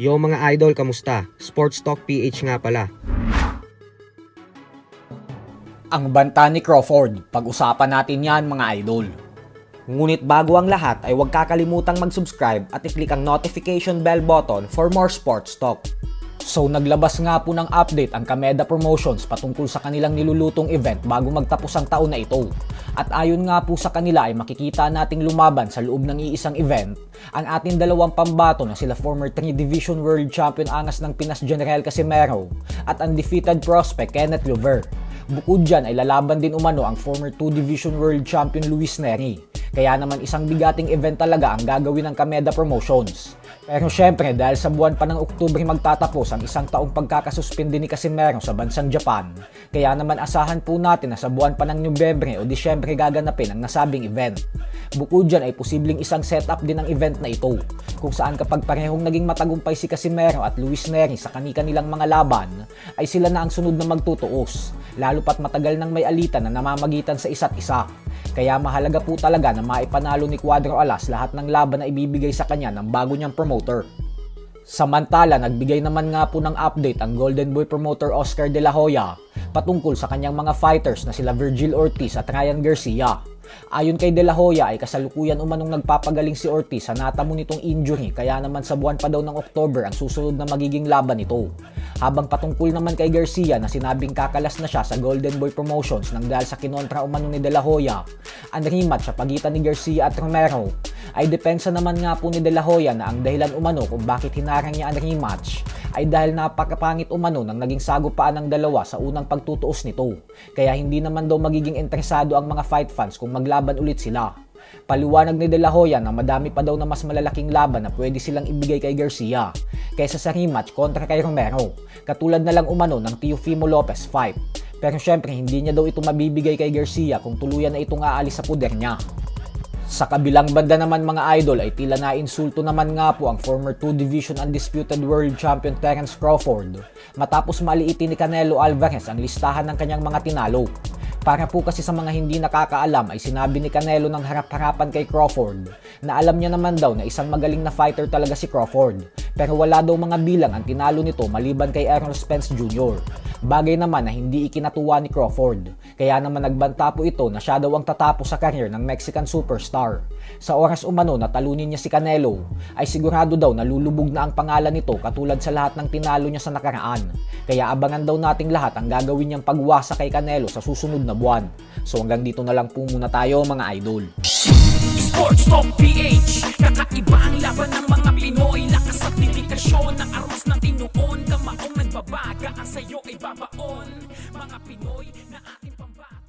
Yo mga idol, kamusta? Sports Talk PH nga pala. Ang banta ni Crawford, pag-usapan natin yan mga idol. Ngunit bago ang lahat ay huwag kakalimutang mag-subscribe at i-click ang notification bell button for more sports talk. So naglabas nga po ng update ang Kameda Promotions patungkol sa kanilang nilulutong event bago magtapos ang taon na ito. At ayon nga po sa kanila ay makikita nating lumaban sa loob ng iisang event ang ating dalawang pambato na sila former 3 Division World Champion angas ng Pinas General Casimero at undefeated prospect Kenneth Lover. Bukod dyan ay lalaban din umano ang former 2 Division World Champion Luis Neri. Kaya naman isang bigating event talaga ang gagawin ng Kameda Promotions. Pero syempre dahil sa buwan pa ng Oktubre magtatapos ang isang taong pagkakasuspindi ni Casimero sa bansang Japan, kaya naman asahan po natin na sa buwan pa ng Nobyembre o Disyembre gaganapin ang nasabing event. Bukod dyan ay posibleng isang setup din ng event na ito, kung saan kapag parehong naging matagumpay si Casimero at Luis Neri sa kani-kanilang mga laban, ay sila na ang sunod na magtutuos, lalo pat matagal nang may alitan na namamagitan sa isa't isa. Kaya mahalaga po talaga na maipanalo ni Cuadro Alas lahat ng laban na ibibigay sa kanya ng bago niyang promoter. Samantala, nagbigay naman nga po ng update ang Golden Boy promoter Oscar De La Hoya patungkol sa kanyang mga fighters na sila Virgil Ortiz at Ryan Garcia. Ayon kay De La Hoya ay kasalukuyan umanong nagpapagaling si Ortiz sa natamo nitong injury, kaya naman sa buwan pa daw ng October ang susunod na magiging laban nito. Habang patungkol naman kay Garcia na sinabing kakalas na siya sa Golden Boy Promotions nang dahil sa kinontra umano ni De La Hoya, ang rematch sa pagitan ni Garcia at Romero, ay depensa naman nga po ni De La Hoya na ang dahilan umano kung bakit hinarang niya ang rematch ay dahil napakapangit umano ng naging sagupaan ng dalawa sa unang pagtutuos nito. Kaya hindi naman daw magiging interesado ang mga fight fans kung maglaban ulit sila. Paliwanag ni De La Hoya na madami pa daw na mas malalaking laban na pwede silang ibigay kay Garcia kaysa sa rematch kontra kay Romero, katulad na lang umano ng Teofimo Lopez fight. Pero syempre hindi niya daw ito mabibigay kay Garcia kung tuluyan na itong aalis sa puder niya. Sa kabilang banda naman mga idol ay tila na-insulto naman nga po ang former 2 Division Undisputed World Champion Terence Crawford matapos maliitin ni Canelo Alvarez ang listahan ng kanyang mga tinalo. Para po kasi sa mga hindi nakakaalam ay sinabi ni Canelo ng harap-harapan kay Crawford na alam niya naman daw na isang magaling na fighter talaga si Crawford, pero wala daw mga bilang ang tinalo nito maliban kay Errol Spence Jr. Bagay naman na hindi ikinatuwa ni Crawford, kaya naman nagbanta po ito na siya daw ang tatapos sa career ng Mexican superstar. Sa oras umano na talunin niya si Canelo, ay sigurado daw na lulubog na ang pangalan nito katulad sa lahat ng tinalo niya sa nakaraan. Kaya abangan daw nating lahat ang gagawin niyang pagwasa kay Canelo sa susunod na buwan. So hanggang dito na lang po muna tayo mga idol. Sports Talk PH, kakaiba ang laban ng mga Pinoy, lakas at dedikasyon ng aros ng tinuon, kamaong nagbabaga ang sayo ay babaon, mga Pinoy na ating pambato.